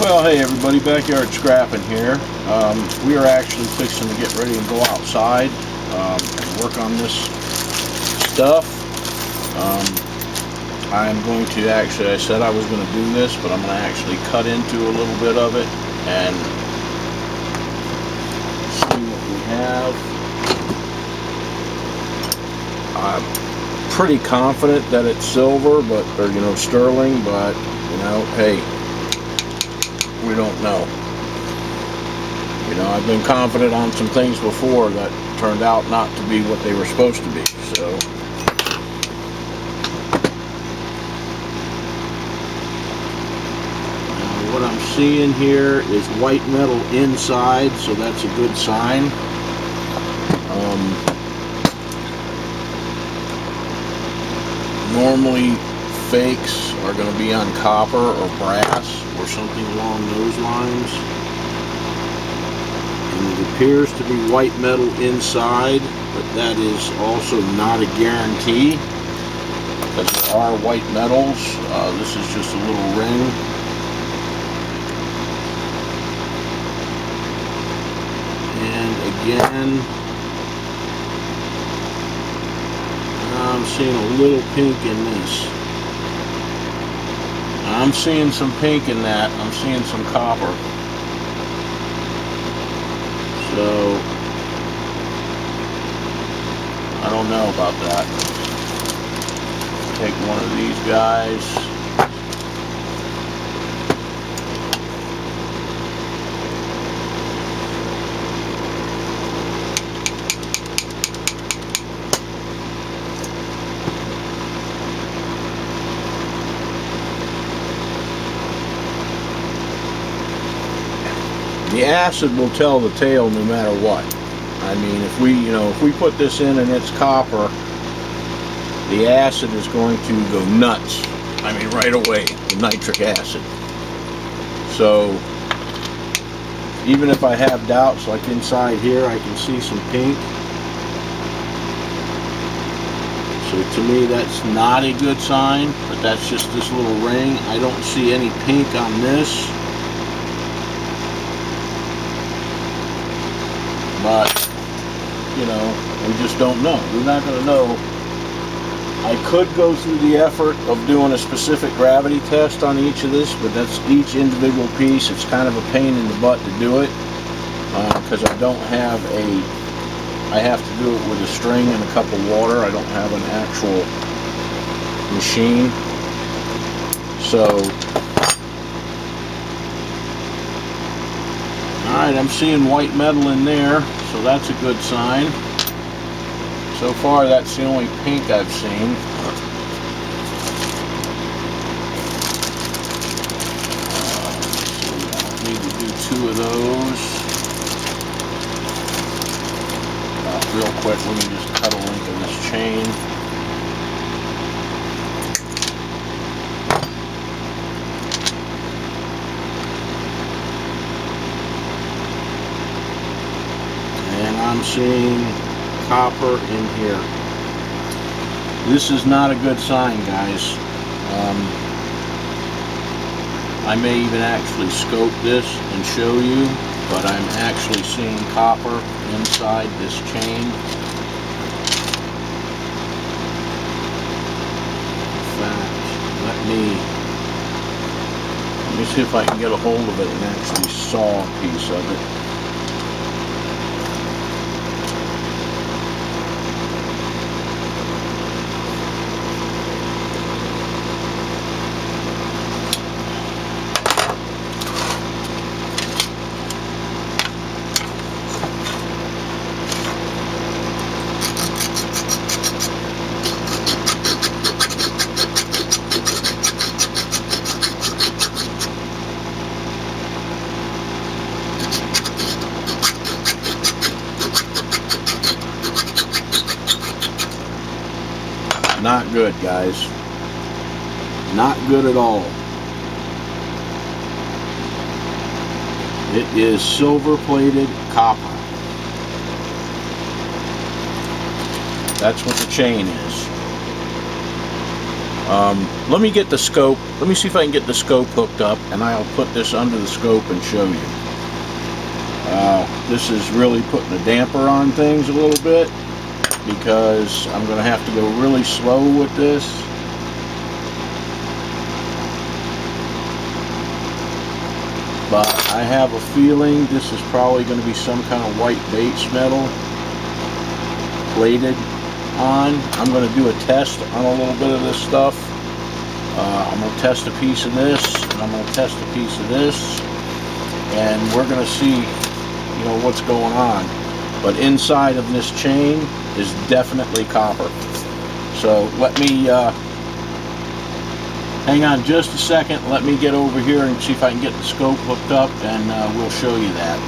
Well, hey everybody, backyard scrapping here. We are actually fixing to get ready and go outside and work on this stuff. I'm going to actually, I said I was going to do this, but I'm going to actually cut into a little bit of it and see what we have. I'm pretty confident that it's silver, or sterling, but hey, we don't know. I've been confident on some things before that turned out not to be what they were supposed to be. So now what I'm seeing here is white metal inside, so that's a good sign. Normally fakes are going to be on copper or brass or something along those lines, and it appears to be white metal inside, but that is also not a guarantee because there are white metals. This is just a little ring. And again, I'm seeing a little pink in this. I'm seeing some pink in that. I'm seeing some copper. So I don't know about that. Take one of these guys. The acid will tell the tale no matter what. I mean, if we put this in and it's copper, the acid is going to go nuts. I mean, right away, the nitric acid. So even if I have doubts, like inside here, I can see some pink. So to me, that's not a good sign, but that's just this little ring. I don't see any pink on this. But, we just don't know. We're not going to know. I could go through the effort of doing a specific gravity test on each of this, but that's each individual piece. It's kind of a pain in the butt to do it because I don't have I have to do it with a string and a cup of water. I don't have an actual machine. So, alright, I'm seeing white metal in there, so that's a good sign. So far, that's the only pink I've seen. So I need to do 2 of those. Real quick, let me just cut a link in this chain. I'm seeing copper in here. This is not a good sign, guys. I may even actually scope this and show you, but I'm actually seeing copper inside this chain. In fact, let me see if I can get a hold of it and actually saw a piece of it. Not good, guys. Not good at all. It is silver-plated copper. That's what the chain is. Let me get the scope. Let me see if I can get the scope hooked up, and I'll put this under the scope and show you. This is really putting a damper on things a little bit, because I'm going to have to go really slow with this. But I have a feeling this is probably going to be some kind of white base metal plated on. I'm going to do a test on a little bit of this stuff. I'm going to test a piece of this, and I'm going to test a piece of this, and we're going to see, you know, what's going on. But inside of this chain is definitely copper. So let me hang on just a second. Let me get over here and see if I can get the scope hooked up, and we'll show you that.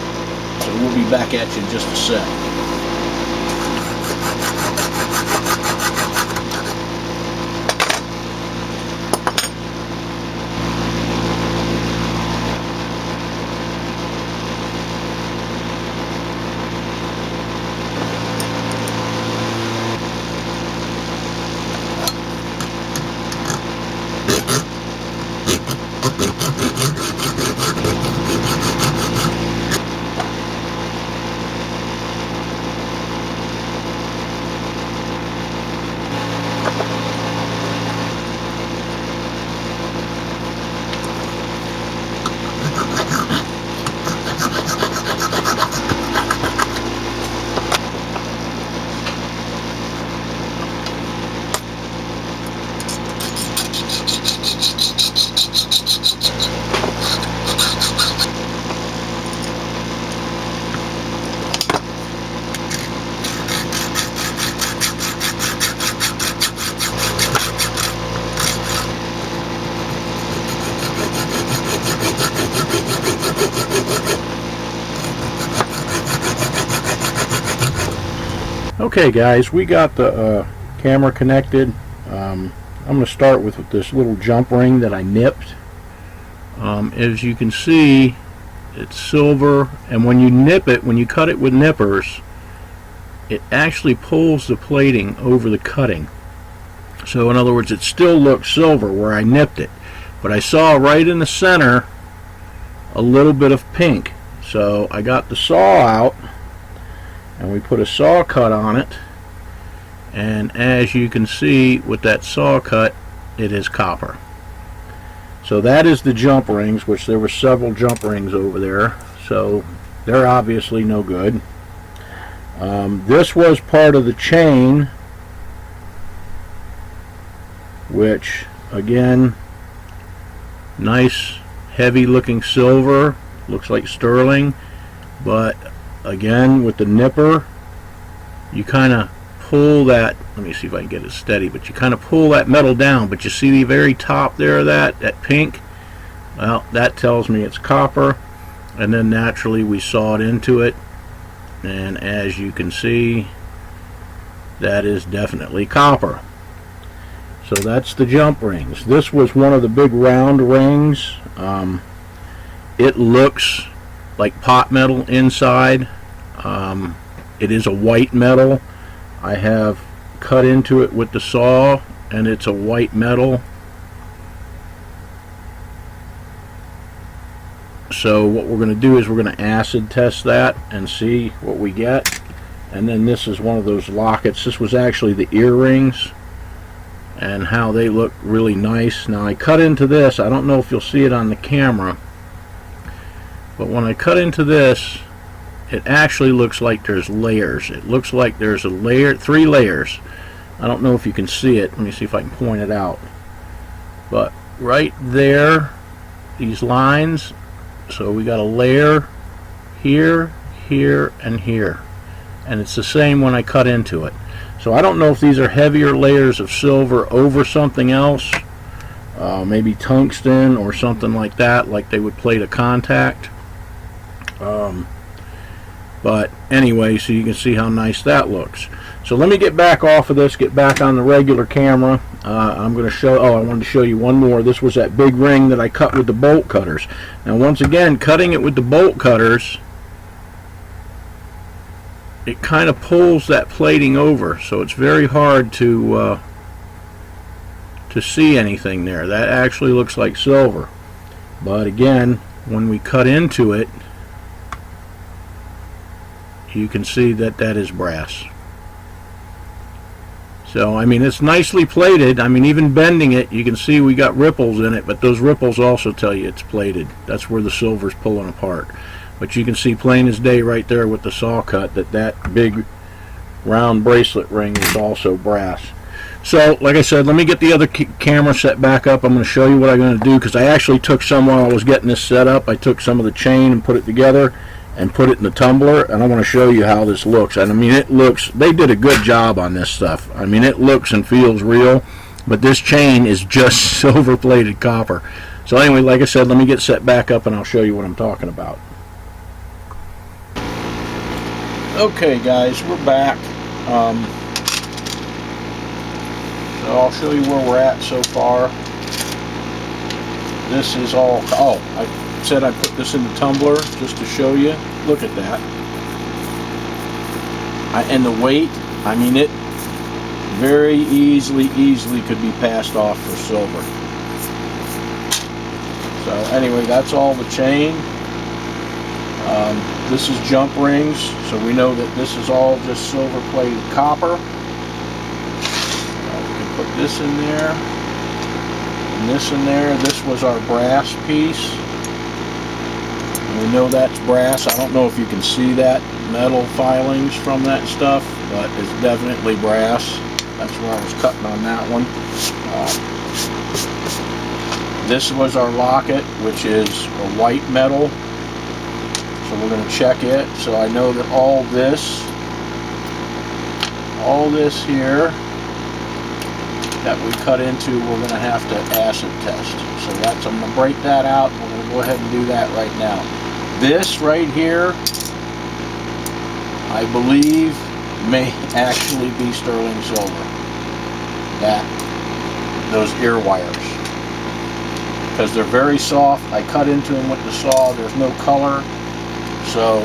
So we'll be back at you in just a sec. Okay guys, we got the camera connected. I'm going to start with this little jump ring that I nipped. As you can see, it's silver, and when you nip it, when you cut it with nippers, it actually pulls the plating over the cutting. So in other words, it still looks silver where I nipped it, but I saw right in the center a little bit of pink. So I got the saw out, and we put a saw cut on it, and as you can see with that saw cut, it is copper. So that is the jump rings, which there were several jump rings over there, so they're obviously no good. This was part of the chain, which again, nice heavy looking silver, looks like sterling, but again with the nipper you kind of pull that, let me see if I can get it steady, but you kind of pull that metal down, but you see the very top there of that pink, well, that tells me it's copper. And then naturally we sawed into it, and as you can see, that is definitely copper. So that's the jump rings. This was one of the big round rings. It looks like pot metal inside. It is a white metal. I have cut into it with the saw, and it's a white metal. So what we're going to do is we're going to acid test that and see what we get. And then this is one of those lockets. This was actually the earrings, and how they look really nice. Now I cut into this, I don't know if you'll see it on the camera, but when I cut into this, it actually looks like there's layers. It looks like there's a layer, 3 layers. I don't know if you can see it. Let me see if I can point it out. But right there, these lines, so we got a layer here, here, and here. And it's the same when I cut into it. So I don't know if these are heavier layers of silver over something else, maybe tungsten or something like that, like they would plate a contact. But anyway, so you can see how nice that looks. So let me get back off of this, get back on the regular camera. I'm going to show, I wanted to show you one more. This was that big ring that I cut with the bolt cutters. Now once again, cutting it with the bolt cutters, it kind of pulls that plating over, so it's very hard to to see anything there. That actually looks like silver. But again, when we cut into it, you can see that that is brass. So, I mean, it's nicely plated. I mean, even bending it, you can see we got ripples in it, but those ripples also tell you it's plated. That's where the silver's pulling apart. But you can see plain as day right there with the saw cut that that big round bracelet ring is also brass. So, like I said, let me get the other camera set back up. I'm going to show you what I'm going to do, because I actually took some while I was getting this set up. I took some of the chain and put it together and put it in the tumbler, and I want to show you how this looks. And I mean, it looks, they did a good job on this stuff. I mean, it looks and feels real, but this chain is just silver plated copper. So anyway, like I said, let me get set back up and I'll show you what I'm talking about. Okay guys, we're back. So I'll show you where we're at so far. This is all, oh, I said I put this in the tumbler just to show you. Look at that. And the weight, I mean, it very easily could be passed off for silver. So anyway, that's all the chain. This is jump rings, so we know that this is all just silver plated copper. We can put this in there, and this in there. This was our brass piece. And we know that's brass. I don't know if you can see that metal filings from that stuff, but it's definitely brass. That's where I was cutting on that one. This was our locket, which is a white metal. So we're going to check it. So I know that all this here that we cut into, we're going to have to acid test. So that's, I'm going to break that out. We're going to go ahead and do that right now. This right here, I believe, may actually be sterling silver. Those ear wires, because they're very soft. I cut into them with the saw. There's no color. So,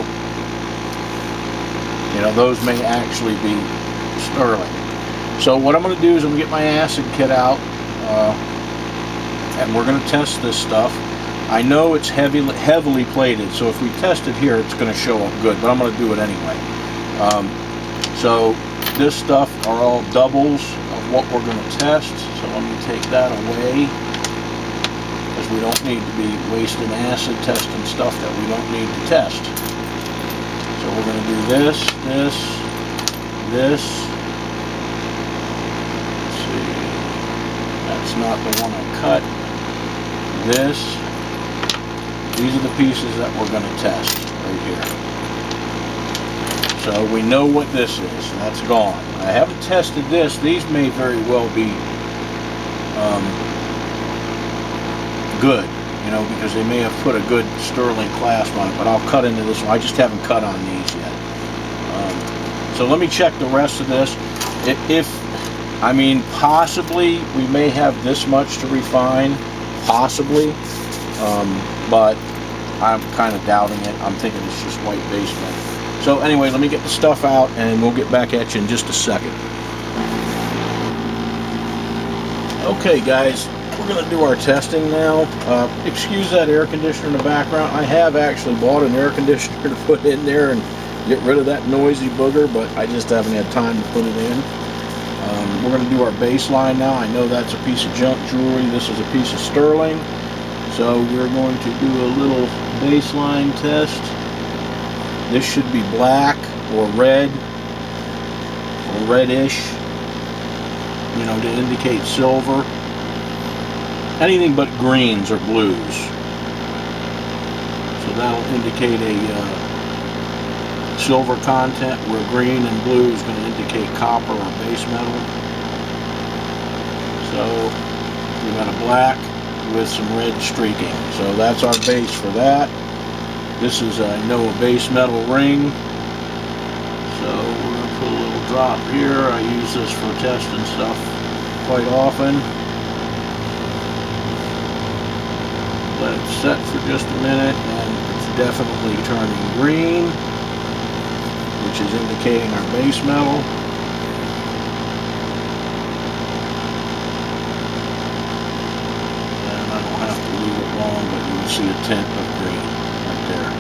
you know, those may actually be sterling. So what I'm going to do is I'm going to get my acid kit out, and we're going to test this stuff. I know it's heavily plated, so if we test it here, it's going to show up good, but I'm going to do it anyway. So this stuff are all doubles of what we're going to test. So let me take that away, because we don't need to be wasting acid testing stuff that we don't need to test. So we're going to do this. Let's see. That's not the one I cut. These are the pieces that we're going to test right here. So we know what this is. That's gone. I haven't tested this. These may very well be good, you know, because they may have put a good sterling clasp on it, but I'll cut into this one. I just haven't cut on these yet. So let me check the rest of this. I mean, possibly we may have this much to refine, possibly, but I'm kind of doubting it. I'm thinking it's just white base metal. So anyway, let me get the stuff out and we'll get back at you in just a second. Okay guys, we're going to do our testing now. Excuse that air conditioner in the background. I have actually bought an air conditioner to put in there and get rid of that noisy booger, but I just haven't had time to put it in. We're going to do our baseline now. I know that's a piece of junk jewelry. This is a piece of sterling. So we're going to do a little baseline test. This should be black or red or reddish, you know, to indicate silver. Anything but greens or blues. So that'll indicate a silver content, where green and blue is going to indicate copper or base metal. So we got a black with some red streaking. So that's our base for that. This is, I know, a base metal ring. So we're going to put a little drop here. I use this for testing stuff quite often. Let it set for just a minute, and it's definitely turning green, which is indicating our base metal. can see a tint of green right there.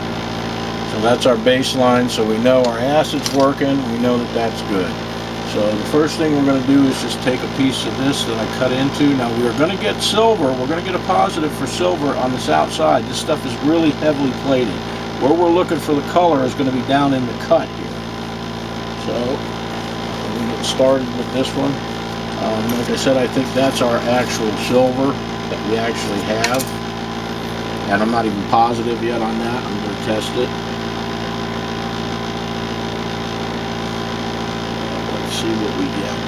So that's our baseline, so we know our acid's working, we know that that's good. So the first thing we're going to do is just take a piece of this that I cut into. Now we're going to get silver, we're going to get a positive for silver on this outside. This stuff is really heavily plated. Where we're looking for the color is going to be down in the cut here. So we get started with this one. Like I said, I think that's our actual silver that we actually have. And I'm not even positive yet on that. I'm going to test it. Let's see what we get.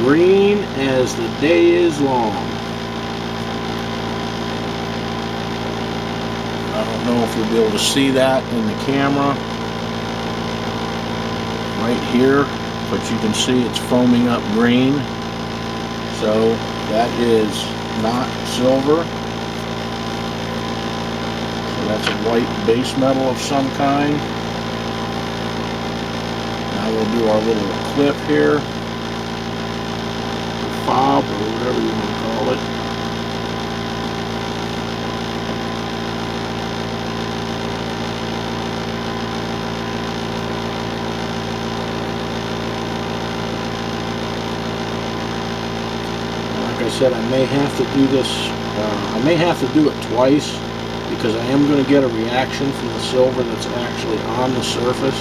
Green as the day is long. I don't know if you'll be able to see that in the camera right here, but you can see it's foaming up green. So that is not silver. So that's a white base metal of some kind. Now we'll do our little clip here, fob or whatever you want to call it. Like I said, I may have to do this, I may have to do it twice because I am going to get a reaction from the silver that's actually on the surface.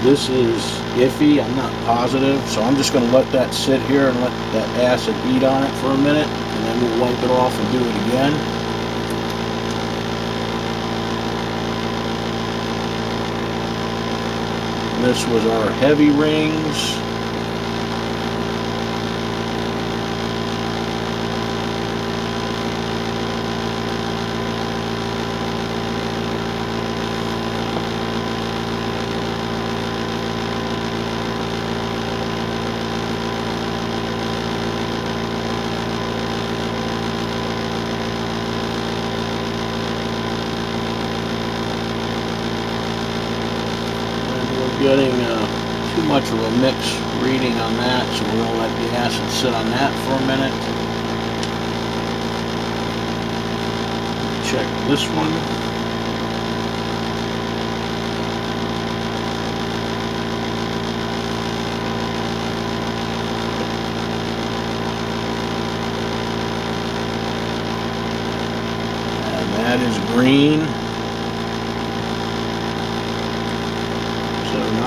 This is iffy, I'm not positive, so I'm just going to let that sit here and let that acid eat on it for a minute, and then we'll wipe it off and do it again. And this was our heavy rings. Getting too much of a mix reading on that, so we're going to let the acid sit on that for a minute. Check this one. And that is green.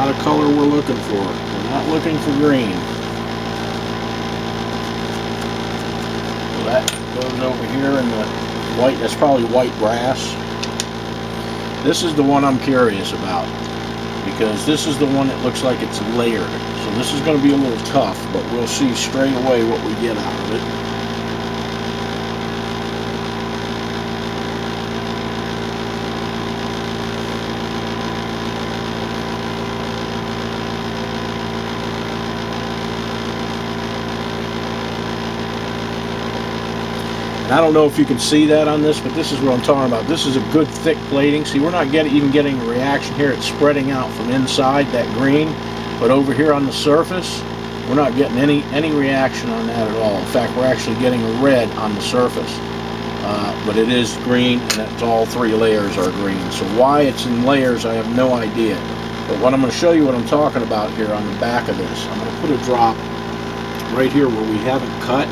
Not a color we're looking for. We're not looking for green. So that goes over here in the white. That's probably white brass. This is the one I'm curious about because this is the one that looks like it's layered. So this is going to be a little tough, but we'll see straight away what we get out of it. I don't know if you can see that on this, but this is what I'm talking about. This is a good thick plating. See, we're not even getting a reaction here. It's spreading out from inside, that green. But over here on the surface, we're not getting any reaction on that at all. In fact, we're actually getting a red on the surface. But it is green, and that's all three layers are green. So why it's in layers, I have no idea. But what I'm going to show you what I'm talking about here on the back of this. I'm going to put a drop right here where we haven't cut.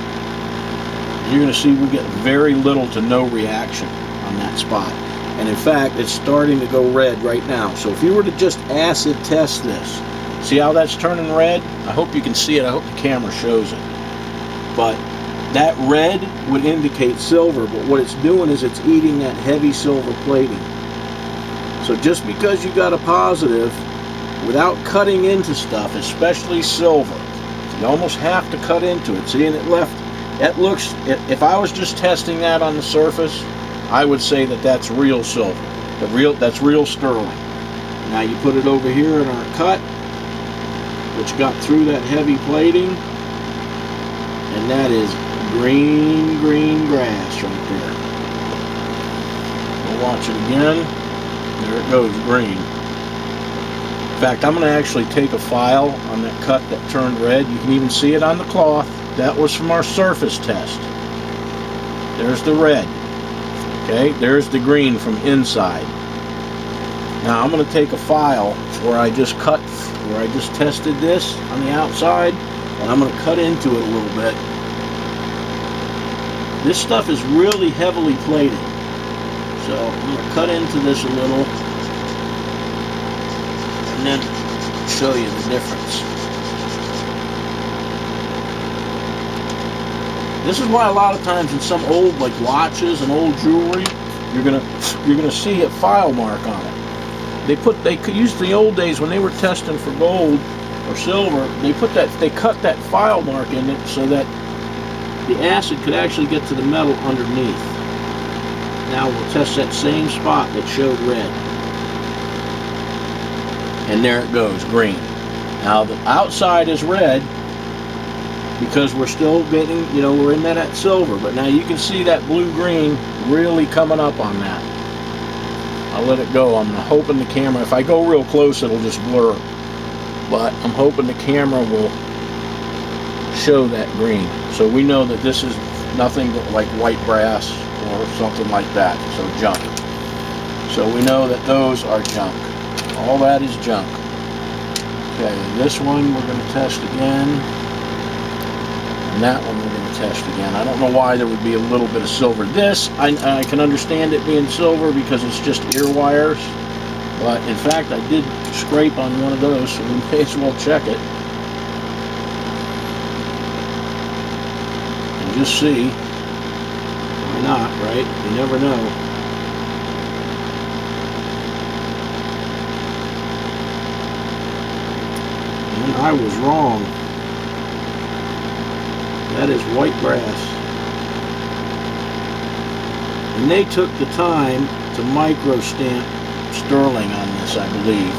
You're going to see we get very little to no reaction on that spot. And in fact, it's starting to go red right now. So if you were to just acid test this, see how that's turning red? I hope you can see it. I hope the camera shows it. But that red would indicate silver, but what it's doing is it's eating that heavy silver plating. So just because you got a positive, without cutting into stuff, especially silver, you almost have to cut into it. See, and it left. That looks, if I was just testing that on the surface, I would say that that's real silver. That's real sterling. Now you put it over here in our cut, which got through that heavy plating, and that is green grass right there. We'll watch it again. There it goes, green. In fact, I'm going to actually take a file on that cut that turned red. You can even see it on the cloth. That was from our surface test. There's the red. Okay, there's the green from inside. Now I'm going to take a file where I just tested this on the outside, and I'm going to cut into it a little bit. This stuff is really heavily plated, so I'm going to cut into this a little and then show you the difference. This is why a lot of times in some old like watches and old jewelry, you're gonna see a file mark on it. They could use the old days when they were testing for gold or silver. They cut that file mark in it so that the acid could actually get to the metal underneath. Now we'll test that same spot that showed red. And there it goes, green. Now the outside is red because we're still getting, we're in that at silver. But now you can see that blue-green really coming up on that. I'll let it go. I'm hoping the camera, if I go real close, it'll just blur. But I'm hoping the camera will show that green. So we know that this is nothing like white brass or something like that. So junk. So we know that those are junk. All that is junk. Okay, this one we're going to test again. And that one we're going to test again. I don't know why there would be a little bit of silver. This, I can understand it being silver because it's just ear wires. But in fact, I did scrape on one of those, so we may as well check it. And just see. Why not, right? You never know. And I was wrong. That is white brass. And they took the time to micro stamp sterling on this, I believe.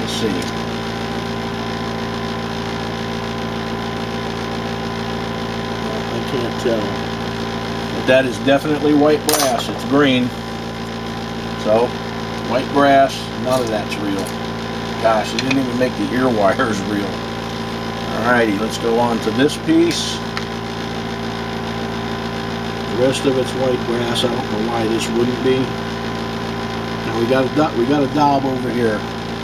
Let's see. Well, I can't tell. But that is definitely white brass. It's green. So, white brass, none of that's real. Gosh, they didn't even make the ear wires real. Alrighty, let's go on to this piece. The rest of it's white brass. I don't know why this wouldn't be. Now we got a daub over here.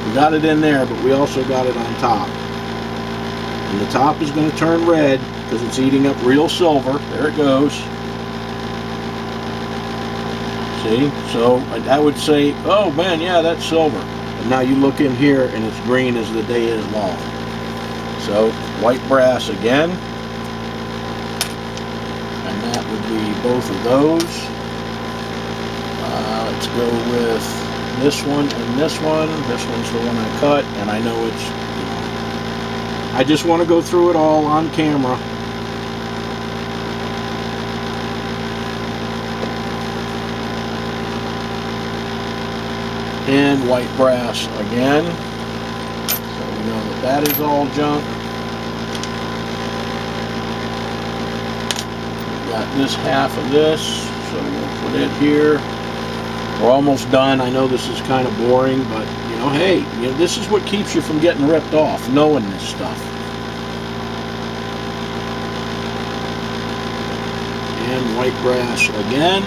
We got it in there, but we also got it on top. And the top is going to turn red because it's eating up real silver. There it goes. See? So I would say, oh man, yeah, that's silver. And now you look in here and it's green as the day is long. So white brass again. And that would be both of those. Let's go with this one and this one. This one's the one I cut, and I know it's, I just want to go through it all on camera. And white brass again. So we know that that is all junk. We got this half of this, so we'll put it here. We're almost done. I know this is kind of boring, but hey, this is what keeps you from getting ripped off, knowing this stuff. And white brass again.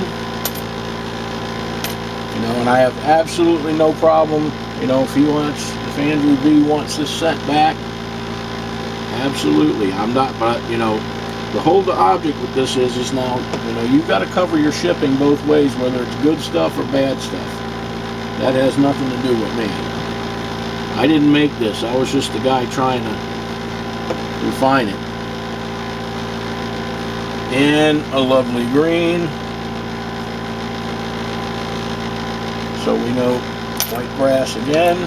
And I have absolutely no problem, if Andrew B wants this sent back, absolutely. I'm not, but the whole object with this is now, you've got to cover your shipping both ways, whether it's good stuff or bad stuff. That has nothing to do with me. I didn't make this. I was just the guy trying to refine it. And a lovely green. So we know white brass again.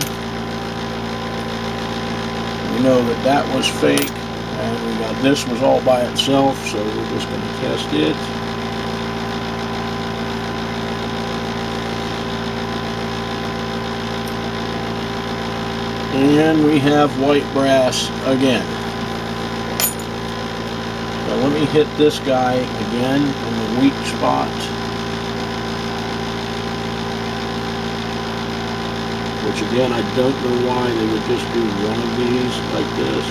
We know that that was fake. And we got this was all by itself, so we're just going to test it. And we have white brass again. Now let me hit this guy again in the weak spot. which again, I don't know why they would just do one of these like this.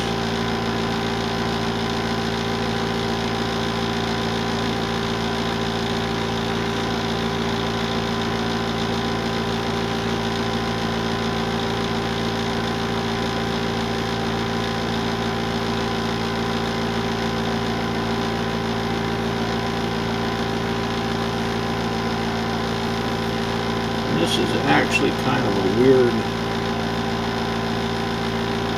This is actually kind of a weird,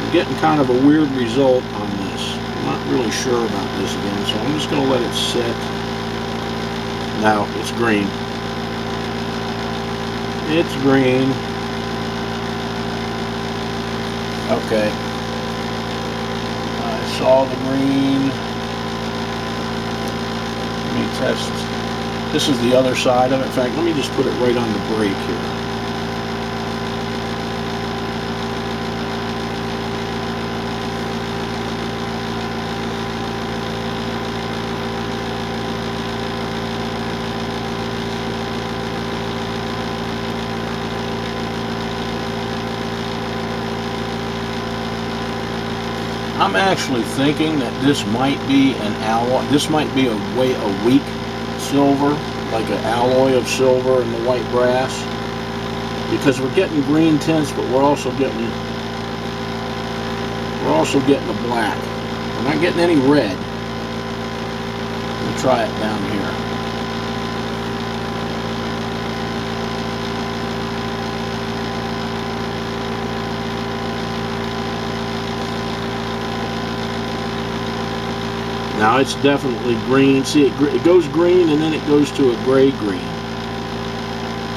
I'm getting kind of a weird result on this. I'm not really sure about this again, so I'm just going to let it sit. Now, it's green. It's green. Okay. I saw the green. Let me test. This is the other side of it. In fact, let me just put it right on the brake here. I'm actually thinking that this might be an alloy. This might be a weak silver, like an alloy of silver and the white brass, because we're getting green tints, but we're also getting a black. We're not getting any red. Let me try it down here. Now it's definitely green. See, it goes green and then it goes to a gray green.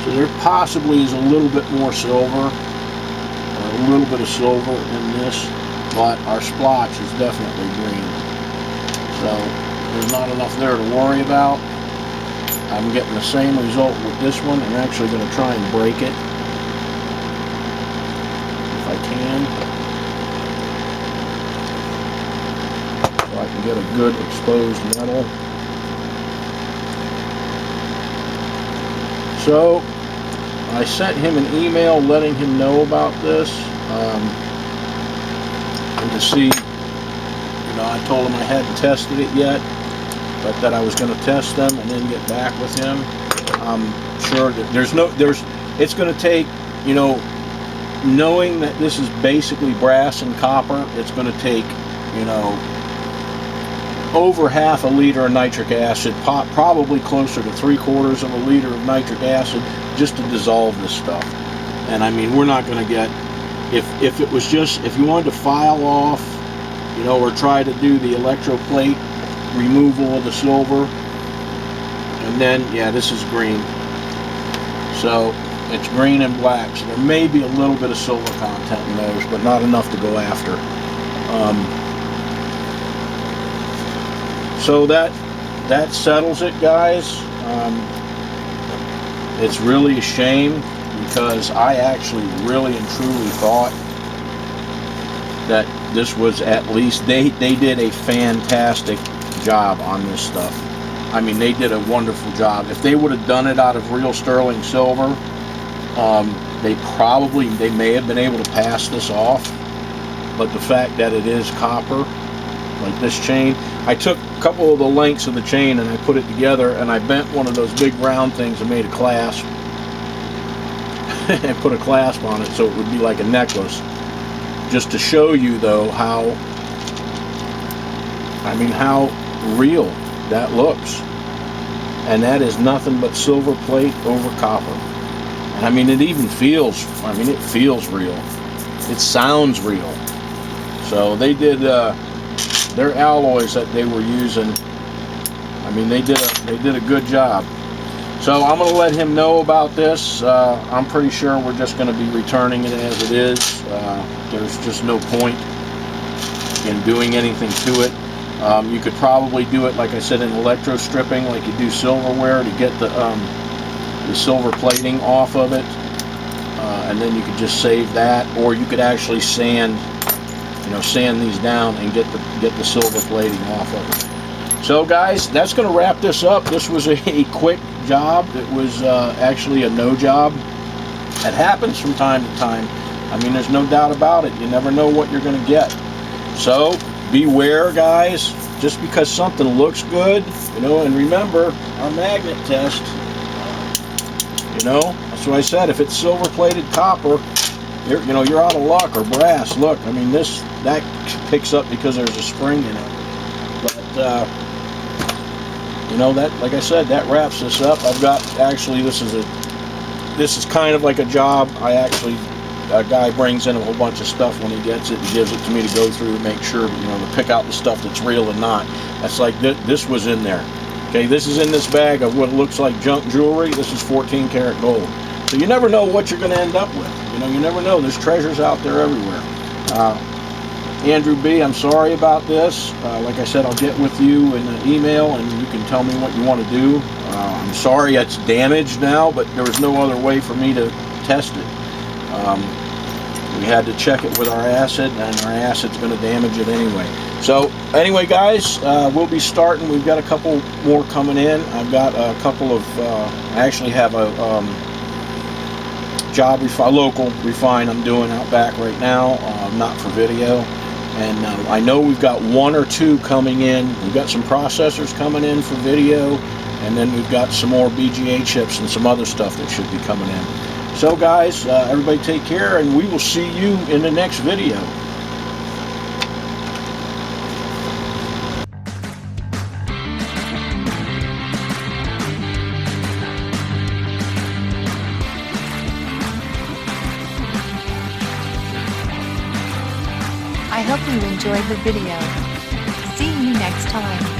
So there possibly is a little bit more silver, or a little bit of silver in this, but our splotch is definitely green. So there's not enough there to worry about. I'm getting the same result with this one. I'm actually going to try and break it if I can. I can get a good exposed metal. So I sent him an email letting him know about this, and to see, I told him I hadn't tested it yet, but that I was going to test them and then get back with him. I'm sure that it's going to take, knowing that this is basically brass and copper, it's going to take, over half a liter of nitric acid, probably closer to 3/4 of a liter of nitric acid, just to dissolve this stuff. And I mean, we're not going to get, if it was just, if you wanted to file off, or try to do the electroplate removal of the silver, and then, yeah, this is green. So it's green and black, so there may be a little bit of silver content in those, but not enough to go after. So that settles it, guys. It's really a shame, because I actually really and truly thought that this was, at least they did a fantastic job on this stuff. I mean, they did a wonderful job. If they would have done it out of real sterling silver, they may have been able to pass this off. But the fact that it is copper, like this chain, I took a couple of the lengths of the chain and I put it together, and I bent one of those big round things and made a clasp and put a clasp on it so it would be like a necklace, just to show you though how real that looks. And that is nothing but silver plate over copper. And I mean, it even feels, it feels real. It sounds real. So they did their alloys that they were using, they did a good job. So I'm going to let him know about this. I'm pretty sure we're just going to be returning it as it is. There's just no point in doing anything to it. You could probably do it, like I said, in electro stripping, like you do silverware, to get the silver plating off of it, and then you could just save that. Or you could actually sand these down and get the silver plating off of it. So guys, that's going to wrap this up. This was a quick job. It was actually a no job. It happens from time to time. I mean, there's no doubt about it. You never know what you're going to get. So beware, guys. Just because something looks good, you know, and remember our magnet test, you know, that's what I said. If it's silver-plated copper, you're out of luck, or brass. Look, I mean, that picks up because there's a spring in it. But you know, that, like I said, that wraps this up. I've got, actually, this is kind of like a job. A guy brings in a whole bunch of stuff when he gets it and gives it to me to go through and make sure, you know, to pick out the stuff that's real and not. That's like this was in there. Okay, this is in this bag of what looks like junk jewelry. This is 14 karat gold. So you never know what you're going to end up with. You know, you never know. There's treasures out there everywhere. Andrew B., I'm sorry about this. Like I said, I'll get with you in an email and you can tell me what you want to do. I'm sorry it's damaged now, but there was no other way for me to test it. We had to check it with our acid, and our acid's going to damage it anyway. So anyway, guys, we'll be starting. We've got a couple more coming in. I've got a couple of, I actually have a job local refine I'm doing out back right now, not for video. And I know we've got one or two coming in. We've got some processors coming in for video, and then we've got some more BGA chips and some other stuff that should be coming in. So guys, everybody take care, and we will see you in the next video. I hope you enjoyed the video. See you next time.